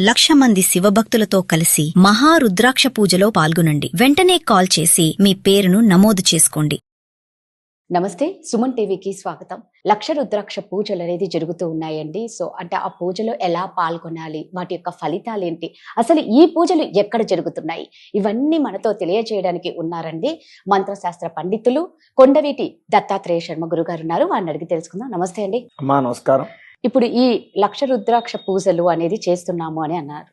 1,00,000 మంది శివభక్తులతో కలిసి మహారుద్రాక్ష పూజలో పాల్గొనండి. వెంటనే కాల్ చేసి మీ పేరును నమోదు చేసుకోండి. నమస్తే, సుమన్ టీవీకి స్వాగతం. 1,00,000 రుద్రాక్ష పూజలు అనేది జరుగుతూ ఉన్నాయండి. సో అంటే ఆ పూజలో ఎలా పాల్గొనాలి, వాటి యొక్క ఫలితాలు ఏంటి, అసలు ఈ పూజలు ఎక్కడ జరుగుతున్నాయి, ఇవన్నీ మనతో తెలియజేయడానికి ఉన్నారండి మంత్రశాస్త్ర పండితులు కొండవీటి దత్తాత్రేయ శర్మ గురుగారు ఉన్నారు. వారిని అడిగి తెలుసుకుందాం. నమస్తే అండి. అమ్మా నమస్కారం. ఇప్పుడు ఈ 1,00,000 రుద్రాక్ష పూజలు అనేది చేస్తున్నాము అని అన్నారు.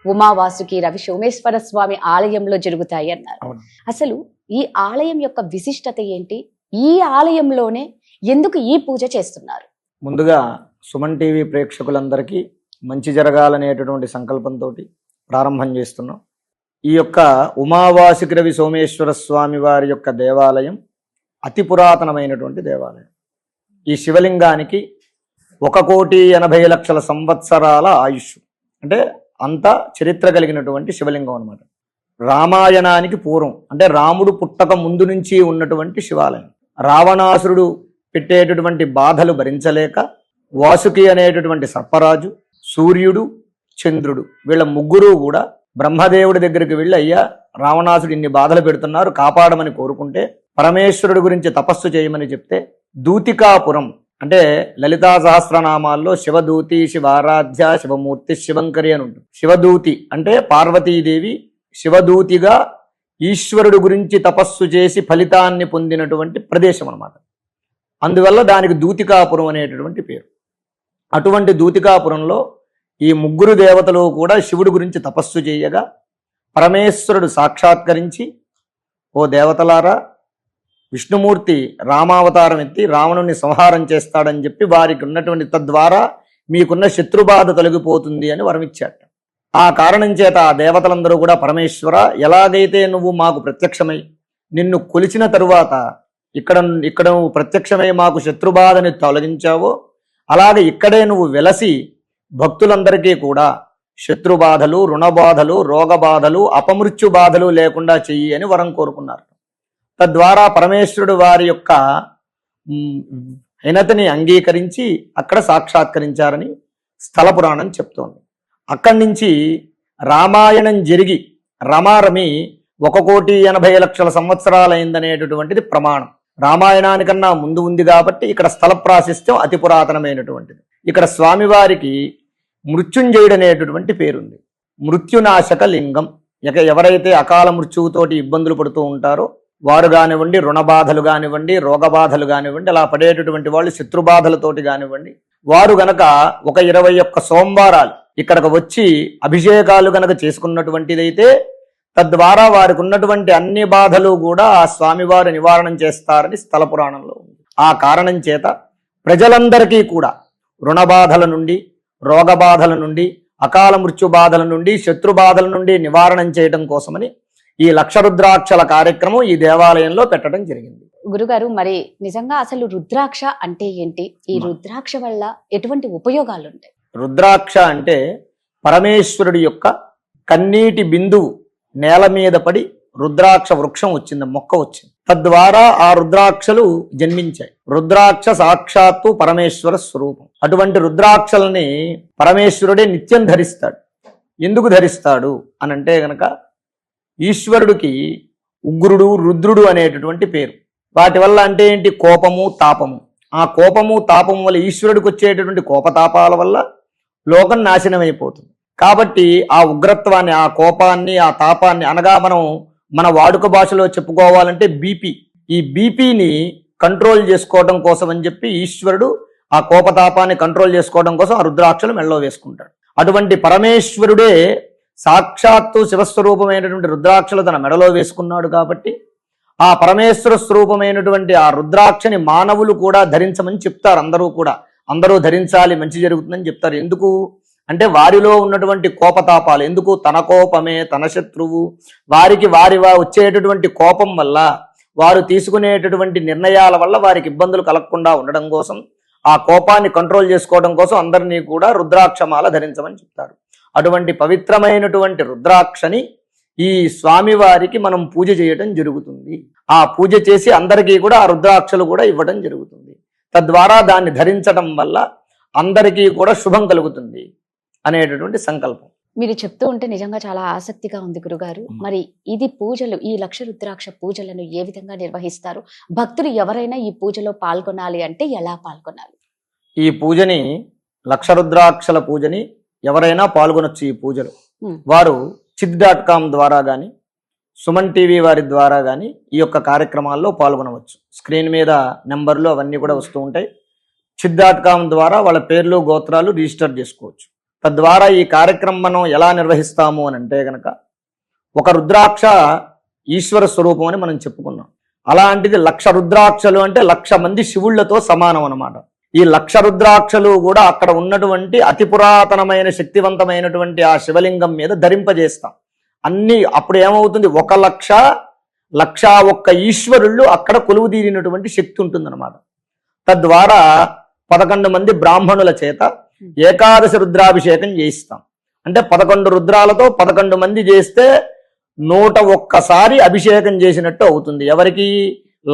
ఉమావాసుకి రవి సోమేశ్వర స్వామి ఆలయంలో జరుగుతాయి అన్నారు. అసలు ఈ ఆలయం యొక్క విశిష్టత ఏంటి? ఈ ఆలయంలోనే ఎందుకు ఈ పూజ చేస్తున్నారు? ముందుగా సుమన్ టీవీ ప్రేక్షకులందరికీ మంచి జరగాలనేటటువంటి సంకల్పంతో ప్రారంభం చేస్తున్నాం. ఈ యొక్క ఉమావాసికి రవి సోమేశ్వర స్వామి వారి యొక్క దేవాలయం అతి పురాతనమైనటువంటి దేవాలయం. ఈ శివలింగానికి 1,80,00,000 సంవత్సరాల ఆయుష్, అంటే అంత చరిత్ర కలిగినటువంటి శివలింగం అన్నమాట. రామాయణానికి పూర్వం, అంటే రాముడు పుట్టక ముందు నుంచి ఉన్నటువంటి శివాలయం. రావణాసురుడు పెట్టేటటువంటి బాధలు భరించలేక వాసుకి అనేటటువంటి సర్పరాజు, సూర్యుడు, చంద్రుడు, వీళ్ళ ముగ్గురు కూడా బ్రహ్మదేవుడి దగ్గరికి వెళ్ళి, అయ్యా రావణాసుడు ఇన్ని బాధలు పెడుతున్నారు, కాపాడమని కోరుకుంటే పరమేశ్వరుడు గురించి తపస్సు చేయమని చెప్తే దూతికాపురం, అంటే లలితా సహస్రనామాల్లో శివదూతి, శివారాధ్య, శివమూర్తి, శివంకరి అని ఉంటుంది. శివదూతి అంటే పార్వతీదేవి శివదూతిగా ఈశ్వరుడు గురించి తపస్సు చేసి ఫలితాన్ని పొందినటువంటి ప్రదేశం అన్నమాట. అందువల్ల దానికి దూతికాపురం అనేటటువంటి పేరు. అటువంటి దూతికాపురంలో ఈ ముగ్గురు దేవతలు కూడా శివుడి గురించి తపస్సు చేయగా పరమేశ్వరుడు సాక్షాత్కరించి, ఓ దేవతలారా, విష్ణుమూర్తి రామావతారం ఎత్తి రావణుని సంహారం చేస్తాడని చెప్పి వారికి ఉన్నటువంటి తద్వారా మీకున్న శత్రుబాధ తొలగిపోతుంది అని వరమిచ్చాట. ఆ కారణం చేత ఆ దేవతలందరూ కూడా, పరమేశ్వర, ఎలాగైతే నువ్వు మాకు ప్రత్యక్షమై నిన్ను కొలిచిన తరువాత ఇక్కడ నువ్వు ప్రత్యక్షమై మాకు శత్రుబాధని తొలగించావో, అలాగే ఇక్కడే నువ్వు వెలసి భక్తులందరికీ కూడా శత్రుబాధలు, రుణబాధలు, రోగబాధలు, అపమృత్యు బాధలు లేకుండా చెయ్యి అని వరం కోరుకున్నారు. తద్వారా పరమేశ్వరుడు వారి యొక్క హినతని అంగీకరించి అక్కడ సాక్షాత్కరించారని స్థల పురాణం చెప్తోంది. అక్కడి నుంచి రామాయణం జరిగి రమారమి 1,80,00,000 సంవత్సరాలైందనేటటువంటిది ప్రమాణం. రామాయణానికన్నా ముందు ఉంది కాబట్టి ఇక్కడ స్థల ప్రాశస్త్యం అతి పురాతనమైనటువంటిది. ఇక్కడ స్వామివారికి మృత్యుంజయుడు అనేటటువంటి పేరుంది. మృత్యునాశక లింగం. ఎవరైతే అకాల మృత్యువుతోటి ఇబ్బందులు పడుతూ ఉంటారో వారు కానివ్వండి, రుణబాధలు కానివ్వండి, రోగబాధలు కానివ్వండి, అలా పడేటటువంటి వాళ్ళు శత్రుబాధలతోటి కానివ్వండి, వారు గనక ఒక 21 సోమవారాలు ఇక్కడికి వచ్చి అభిషేకాలు గనక చేసుకున్నటువంటిదైతే తద్వారా వారికి ఉన్నటువంటి అన్ని బాధలు కూడా ఆ స్వామివారు నివారణం చేస్తారని స్థల పురాణంలో ఉంది. ఆ కారణం చేత ప్రజలందరికీ కూడా రుణబాధల నుండి, రోగబాధల నుండి, అకాల మృత్యు బాధల నుండి, శత్రుబాధల నుండి నివారణం చేయడం కోసమని ఈ 1,00,000 రుద్రాక్షల కార్యక్రమం ఈ దేవాలయంలో పెట్టడం జరిగింది. గురుగారు, మరి నిజంగా అసలు రుద్రాక్ష అంటే ఏంటి? ఈ రుద్రాక్ష వల్ల ఎటువంటి ఉపయోగాలు ఉంటాయి? రుద్రాక్ష అంటే పరమేశ్వరుడి యొక్క కన్నీటి బిందువు నేల మీద పడి రుద్రాక్ష వృక్షం వచ్చింది, మొక్క వచ్చింది. తద్వారా ఆ రుద్రాక్షలు జన్మించాయి. రుద్రాక్ష సాక్షాత్తు పరమేశ్వర స్వరూపం. అటువంటి రుద్రాక్షల్ని పరమేశ్వరుడే నిత్యం ధరిస్తాడు. ఎందుకు ధరిస్తాడు అనంటే గనక ఈశ్వరుడికి ఉగ్రుడు, రుద్రుడు అనేటటువంటి పేరు. వాటి వల్ల అంటే ఏంటి? కోపము, తాపము. ఆ కోపము, తాపము వల్ల ఈశ్వరుడికి వచ్చేటటువంటి కోపతాపాల వల్ల లోకం నాశనమైపోతుంది. కాబట్టి ఆ ఉగ్రత్వాన్ని, ఆ కోపాన్ని, ఆ తాపాన్ని, అనగా మనం మన వాడుక భాషలో చెప్పుకోవాలంటే బీపీ, ఈ బీపీని కంట్రోల్ చేసుకోవడం కోసం అని చెప్పి ఈశ్వరుడు ఆ కోపతాపాన్ని కంట్రోల్ చేసుకోవడం కోసం ఆ రుద్రాక్షలు మెళ్ళో వేసుకుంటాడు. అటువంటి పరమేశ్వరుడే సాక్షాత్తు శివస్వరూపమైనటువంటి రుద్రాక్షలు తన మెడలో వేసుకున్నాడు. కాబట్టి ఆ పరమేశ్వర స్వరూపమైనటువంటి ఆ రుద్రాక్షని మానవులు కూడా ధరించమని చెప్తారు. అందరూ ధరించాలి, మంచి జరుగుతుందని చెప్తారు. ఎందుకు అంటే వారిలో ఉన్నటువంటి కోపతాపాలు, ఎందుకు? తన కోపమే తన శత్రువు. వారికి వచ్చేటటువంటి కోపం వల్ల, వారు తీసుకునేటటువంటి నిర్ణయాల వల్ల వారికి ఇబ్బందులు కలగకుండా ఉండడం కోసం, ఆ కోపాన్ని కంట్రోల్ చేసుకోవడం కోసం అందరినీ కూడా రుద్రాక్షమాల ధరించమని చెప్తారు. అటువంటి పవిత్రమైనటువంటి రుద్రాక్షని ఈ స్వామివారికి మనం పూజ చేయటం జరుగుతుంది. ఆ పూజ చేసి అందరికీ కూడా ఆ రుద్రాక్షలు కూడా ఇవ్వడం జరుగుతుంది. తద్వారా దాన్ని ధరించడం వల్ల అందరికీ కూడా శుభం కలుగుతుంది అనేటటువంటి సంకల్పం. మీరు చెప్తూ ఉంటే నిజంగా చాలా ఆసక్తిగా ఉంది గురుగారు. మరి ఇది పూజలు, ఈ లక్ష రుద్రాక్ష పూజలను ఏ విధంగా నిర్వహిస్తారు? భక్తులు ఎవరైనా ఈ పూజలో పాల్గొనాలి అంటే ఎలా పాల్గొనాలి? ఈ పూజని లక్ష రుద్రాక్షల పూజని ఎవరైనా పాల్గొనొచ్చు. ఈ పూజలు వారు చిత్.com ద్వారా కానీ సుమన్ టీవీ వారి ద్వారా కానీ ఈ యొక్క కార్యక్రమాల్లో పాల్గొనవచ్చు. స్క్రీన్ మీద నెంబర్లు అవన్నీ కూడా వస్తూ ఉంటాయి. చిత్.com ద్వారా వాళ్ళ పేర్లు గోత్రాలు రిజిస్టర్ చేసుకోవచ్చు. తద్వారా ఈ కార్యక్రమం మనం ఎలా నిర్వహిస్తాము అని అంటే గనక, ఒక రుద్రాక్ష ఈశ్వర స్వరూపం అని మనం చెప్పుకున్నాం. అలాంటిది లక్ష రుద్రాక్షలు అంటే 1,00,000 మంది శివుళ్లతో సమానం అన్నమాట. ఈ 1,00,000 రుద్రాక్షలు కూడా అక్కడ ఉన్నటువంటి అతి పురాతనమైన శక్తివంతమైనటువంటి ఆ శివలింగం మీద ధరింపజేస్తాం. అన్ని అప్పుడు ఏమవుతుంది, 1,00,000 ఈశ్వరుళ్ళు అక్కడ కొలువుదీరినటువంటి శక్తి ఉంటుందన్నమాట. తద్వారా 11 మంది బ్రాహ్మణుల చేత ఏకాదశి రుద్రాభిషేకం చేయిస్తాం. అంటే 11 రుద్రాలతో 11 మంది చేస్తే 101 అభిషేకం చేసినట్టు అవుతుంది. ఎవరికి?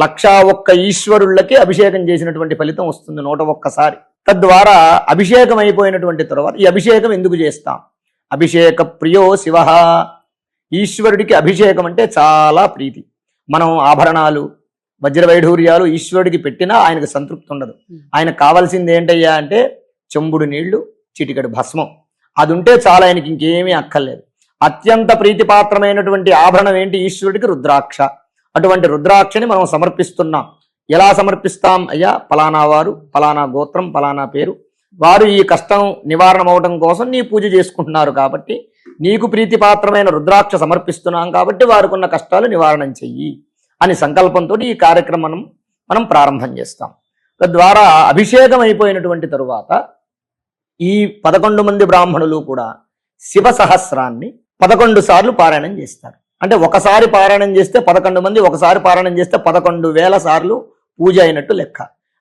1,01 ఈశ్వరుళ్ళకి అభిషేకం చేసినటువంటి ఫలితం వస్తుంది 101. తద్వారా అభిషేకం అయిపోయినటువంటి తర్వాత ఈ అభిషేకం ఎందుకు చేస్తాం? అభిషేక ప్రియో శివ. ఈశ్వరుడికి అభిషేకం అంటే చాలా ప్రీతి. మనం ఆభరణాలు వజ్రవైఢూర్యాలు ఈశ్వరుడికి పెట్టినా ఆయనకు సంతృప్తి ఉండదు. ఆయనకు కావాల్సింది ఏంటయ్యా అంటే చెంబుడు నీళ్లు, చిటికెడు భస్మం. అది ఉంటే చాలా, ఆయనకి ఇంకేమీ అక్కర్లేదు. అత్యంత ప్రీతిపాత్రమైనటువంటి ఆభరణం ఏంటి ఈశ్వరుడికి? రుద్రాక్ష. అటువంటి రుద్రాక్షని మనం సమర్పిస్తున్నాం. ఎలా సమర్పిస్తాం? అయ్యా పలానా వారు, పలానా గోత్రం, పలానా పేరు వారు ఈ కష్టం నివారణ అవడం కోసం నీ పూజ చేసుకుంటున్నారు కాబట్టి నీకు ప్రీతిపాత్రమైన రుద్రాక్ష సమర్పిస్తున్నాం కాబట్టి వారికి ఉన్న కష్టాలు నివారణం చెయ్యి అని సంకల్పంతో ఈ కార్యక్రమం మనం ప్రారంభం చేస్తాం. తద్వారా అభిషేకం అయిపోయినటువంటి తరువాత ఈ 11 మంది బ్రాహ్మణులు కూడా శివ సహస్రాన్ని 11 సార్లు పారాయణం చేస్తారు. అంటే ఒకసారి పారాయణం చేస్తే 11 మంది, ఒకసారి పారాయణం చేస్తే 11,000 సార్లు పూజ అయినట్టు లెక్క.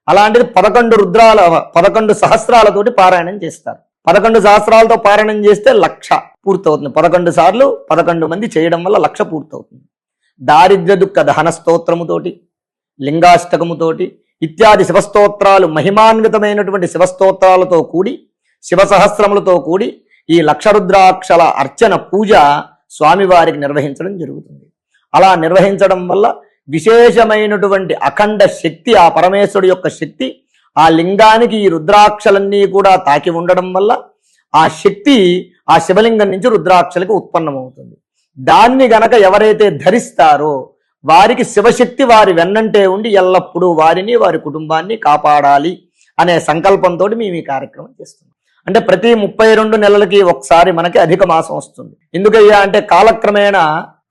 అలాంటిది 11 సహస్రాలతోటి పారాయణం చేస్తారు. 11 సహస్రాలతో పారాయణం చేస్తే 1,00,000 పూర్తవుతుంది. 11 సార్లు 11 మంది చేయడం వల్ల 1,00,000 పూర్తవుతుంది. దారిద్ర్య దుఃఖ దహన స్తోత్రముతోటి, లింగాష్టకముతోటి ఇత్యాది శివస్తోత్రాలు, మహిమాన్వితమైనటువంటి శివస్తోత్రాలతో కూడి, శివ సహస్రములతో కూడి ఈ 1,00,000 రుద్రాక్షల అర్చన పూజ స్వామివారికి నిర్వహించడం జరుగుతుంది. అలా నిర్వహించడం వల్ల విశేషమైనటువంటి అఖండ శక్తి, ఆ పరమేశ్వరుడు యొక్క శక్తి ఆ లింగానికి ఈ రుద్రాక్షలన్నీ కూడా తాకి ఉండడం వల్ల ఆ శక్తి ఆ శివలింగం నుంచి రుద్రాక్షలకు ఉత్పన్నమవుతుంది. దాన్ని గనక ఎవరైతే ధరిస్తారో వారికి శివశక్తి వారి వెన్నంటే ఉండి ఎల్లప్పుడూ వారిని, వారి కుటుంబాన్ని కాపాడాలి అనే సంకల్పంతో మేము ఈ కార్యక్రమం చేస్తున్నాం. అంటే ప్రతి 32 నెలలకి ఒకసారి మనకి అధిక మాసం వస్తుంది. ఎందుకయ్యా అంటే కాలక్రమేణా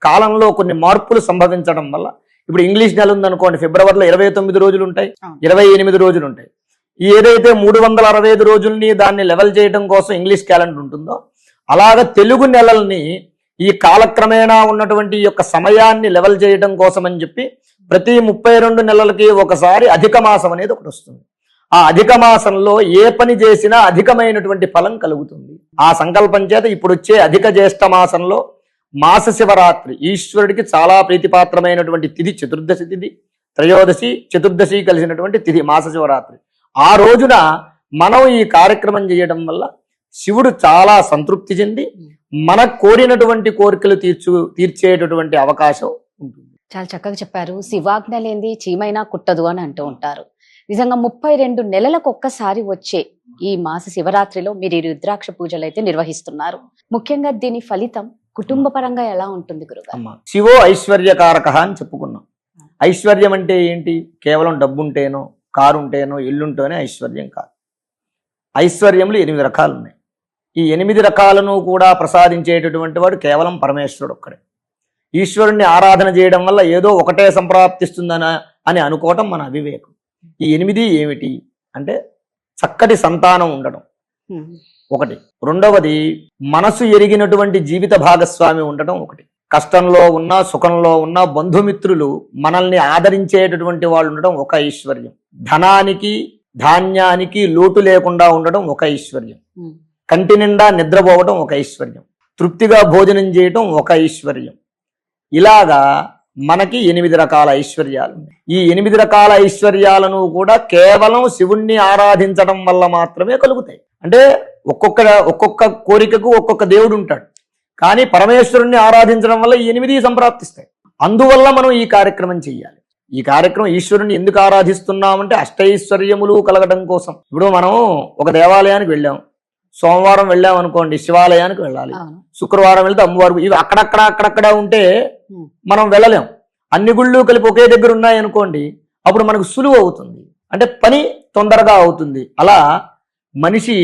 కాలంలో కొన్ని మార్పులు సంభవించడం వల్ల, ఇప్పుడు ఇంగ్లీష్ నెల ఉందనుకోండి, ఫిబ్రవరిలో 29 రోజులు ఉంటాయి, 28 రోజులు ఉంటాయి. ఈ ఏదైతే 365 రోజుల్ని దాన్ని లెవెల్ చేయడం కోసం ఇంగ్లీష్ క్యాలెండర్ ఉంటుందో, అలాగా తెలుగు నెలల్ని ఈ కాలక్రమేణా ఉన్నటువంటి ఈ యొక్క సమయాన్ని లెవెల్ చేయడం కోసం అని చెప్పి ప్రతి 32 నెలలకి ఒకసారి అధిక మాసం అనేది ఒకటి వస్తుంది. ఆ అధిక మాసంలో ఏ పని చేసినా అధికమైనటువంటి ఫలం కలుగుతుంది. ఆ సంకల్పం చేత ఇప్పుడు వచ్చే అధిక జ్యేష్ఠ మాసంలో మాస శివరాత్రి ఈశ్వరుడికి చాలా ప్రీతిపాత్రమైనటువంటి తిథి, చతుర్దశి తిథి, త్రయోదశి చతుర్దశి కలిసినటువంటి తిథి మాస శివరాత్రి. ఆ రోజున మనం ఈ కార్యక్రమం చేయడం వల్ల శివుడు చాలా సంతృప్తి చెంది మనకు కోరినటువంటి కోరికలు తీర్చేటటువంటి అవకాశం ఉంటుంది. చాలా చక్కగా చెప్పారు. శివాజ్ఞ లేనిది చీమైనా కుట్టదు అని అంటూ ఉంటారు. నిజంగా 32 నెలలకు ఒక్కసారి వచ్చే ఈ మాస శివరాత్రిలో మీరు ఈ రుద్రాక్ష పూజలు అయితే నిర్వహిస్తున్నారు. ముఖ్యంగా దీని ఫలితం కుటుంబ పరంగా ఎలా ఉంటుంది గురుగారు? శివో ఐశ్వర్యకారక అని చెప్పుకున్నాం. ఐశ్వర్యం అంటే ఏంటి? కేవలం డబ్బుంటేనో, కారు ఉంటేనో, ఇల్లుంటేనే ఐశ్వర్యం కాదు. ఐశ్వర్యములు 8 రకాలు ఉన్నాయి. ఈ 8 రకాలను కూడా ప్రసాదించేటటువంటి వాడు కేవలం పరమేశ్వరుడు ఒక్కడే. ఈశ్వరుణ్ణి ఆరాధన చేయడం వల్ల ఏదో ఒకటే సంప్రాప్తిస్తుందని అనుకోవటం మన అవివేకం. ఈ 8 ఏమిటి అంటే చక్కటి సంతానం ఉండడం ఒకటి, రెండవది మనసు ఎరిగినటువంటి జీవిత భాగస్వామి ఉండటం ఒకటి, కష్టంలో ఉన్నా సుఖంలో ఉన్నా బంధుమిత్రులు మనల్ని ఆదరించేటటువంటి వాళ్ళు ఉండడం ఒక ఐశ్వర్యం, ధనానికి ధాన్యానికి లోటు లేకుండా ఉండడం ఒక ఐశ్వర్యం, కంటి నిండా నిద్రపోవడం ఒక ఐశ్వర్యం, తృప్తిగా భోజనం చేయటం ఒక ఐశ్వర్యం. ఇలాగా మనకి 8 రకాల ఐశ్వర్యాలు ఉన్నాయి. ఈ 8 రకాల ఐశ్వర్యాలను కూడా కేవలం శివుణ్ణి ఆరాధించడం వల్ల మాత్రమే కలుగుతాయి. అంటే ఒక్కొక్క కోరికకు ఒక్కొక్క దేవుడు ఉంటాడు, కానీ పరమేశ్వరుణ్ణి ఆరాధించడం వల్ల ఈ 8 సంప్రాప్తిస్తాయి. అందువల్ల మనం ఈ కార్యక్రమం చెయ్యాలి. ఈ కార్యక్రమం ఈశ్వరుని ఎందుకు ఆరాధిస్తున్నామంటే అష్టైశ్వర్యములు కలగడం కోసం. ఇప్పుడు మనం ఒక దేవాలయానికి వెళ్ళాం, సోమవారం వెళ్ళాం అనుకోండి శివాలయానికి వెళ్ళాలి, శుక్రవారం వెళ్తే అమ్మవారు, ఇవి అక్కడక్కడ ఉంటే మనం వెళ్ళలేం. అన్ని గుళ్ళు కలిపి ఒకే దగ్గర ఉన్నాయి అనుకోండి, అప్పుడు మనకు సులువు అవుతుంది, అంటే పని తొందరగా అవుతుంది. అలా మనిషి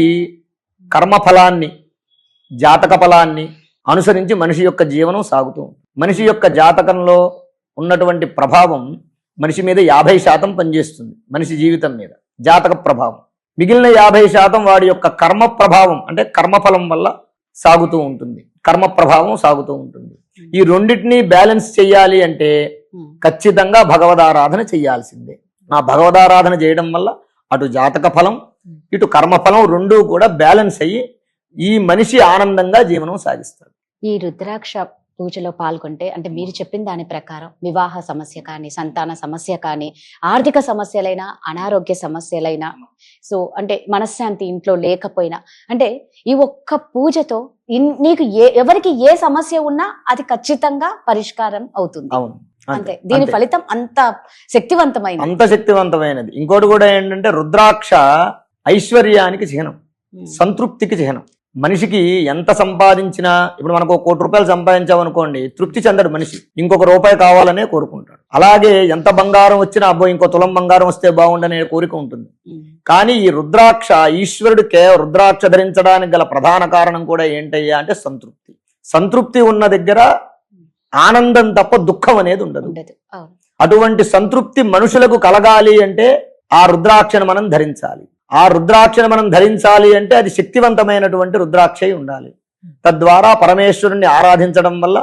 కర్మఫలాన్ని జాతక ఫలాన్ని అనుసరించి మనిషి యొక్క జీవనం సాగుతూ ఉంటుంది. మనిషి యొక్క జాతకంలో ఉన్నటువంటి ప్రభావం మనిషి మీద 50% పనిచేస్తుంది, మనిషి జీవితం మీద జాతక ప్రభావం. మిగిలిన 50% వాడి యొక్క కర్మ ప్రభావం, అంటే కర్మఫలం వల్ల సాగుతూ ఉంటుంది, కర్మ ప్రభావం సాగుతూ ఉంటుంది. ఈ రెండింటినీ బ్యాలెన్స్ చెయ్యాలి అంటే ఖచ్చితంగా భగవదారాధన చెయ్యాల్సిందే. ఆ భగవదారాధన చేయడం వల్ల అటు జాతక ఫలం ఇటు కర్మఫలం రెండూ కూడా బ్యాలెన్స్ అయ్యి ఈ మనిషి ఆనందంగా జీవనం సాగిస్తాడు. ఈ రుద్రాక్ష పూజలో పాల్గొంటే అంటే మీరు చెప్పిన దాని ప్రకారం వివాహ సమస్య కానీ, సంతాన సమస్య కానీ, ఆర్థిక సమస్యలైనా, అనారోగ్య సమస్యలైనా, సో అంటే మనశ్శాంతి ఇంట్లో లేకపోయినా, అంటే ఈ ఒక్క పూజతో నీకు ఎవరికి ఏ సమస్య ఉన్నా అది ఖచ్చితంగా పరిష్కారం అవుతుంది. అవును, అంతే. దీని ఫలితం అంత శక్తివంతమైనది. ఇంకోటి కూడా ఏంటంటే రుద్రాక్ష ఐశ్వర్యానికి చిహ్నం, సంతృప్తికి చిహ్నం. మనిషికి ఎంత సంపాదించినా, ఇప్పుడు మనకు 1 కోటి రూపాయలు సంపాదించామనుకోండి, తృప్తి చెందడు మనిషి, ఇంకొక రూపాయి కావాలనే కోరుకుంటాడు. అలాగే ఎంత బంగారం వచ్చినా అబ్బో ఇంకో తులం బంగారం వస్తే బాగుండనే కోరిక ఉంటుంది. కానీ ఈ రుద్రాక్ష, ఈశ్వరుడు రుద్రాక్ష ధరించడానికి గల ప్రధాన కారణం కూడా ఏంటయ్యా అంటే సంతృప్తి. సంతృప్తి ఉన్న దగ్గర ఆనందం తప్ప దుఃఖం అనేది ఉండదు. అటువంటి సంతృప్తి మనుషులకు కలగాలి అంటే ఆ రుద్రాక్షను మనం ధరించాలి. ఆ రుద్రాక్షను మనం ధరించాలి అంటే అది శక్తివంతమైనటువంటి రుద్రాక్ష ఉండాలి. తద్వారా పరమేశ్వరుణ్ణి ఆరాధించడం వల్ల,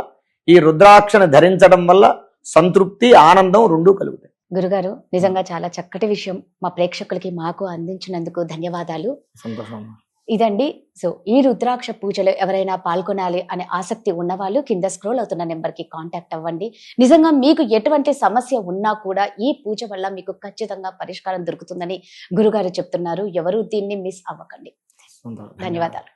ఈ రుద్రాక్షను ధరించడం వల్ల సంతృప్తి ఆనందం రెండూ కలుగుతాయి. గురుగారు, నిజంగా చాలా చక్కటి విషయం మా ప్రేక్షకులకి మాకు అందించినందుకు ధన్యవాదాలు. సంతోషం. ఇదండి. సో ఈ రుద్రాక్ష పూజలో ఎవరైనా పాల్గొనాలి అనే ఆసక్తి ఉన్నవాళ్ళు కింద స్క్రోల్ అవుతున్న నెంబర్కి కాంటాక్ట్ అవ్వండి. నిజంగా మీకు ఎటువంటి సమస్య ఉన్నా కూడా ఈ పూజ వల్ల మీకు ఖచ్చితంగా పరిష్కారం దొరుకుతుందని గురుగారు చెప్తున్నారు. ఎవరు దీన్ని మిస్ అవ్వకండి. ధన్యవాదాలు.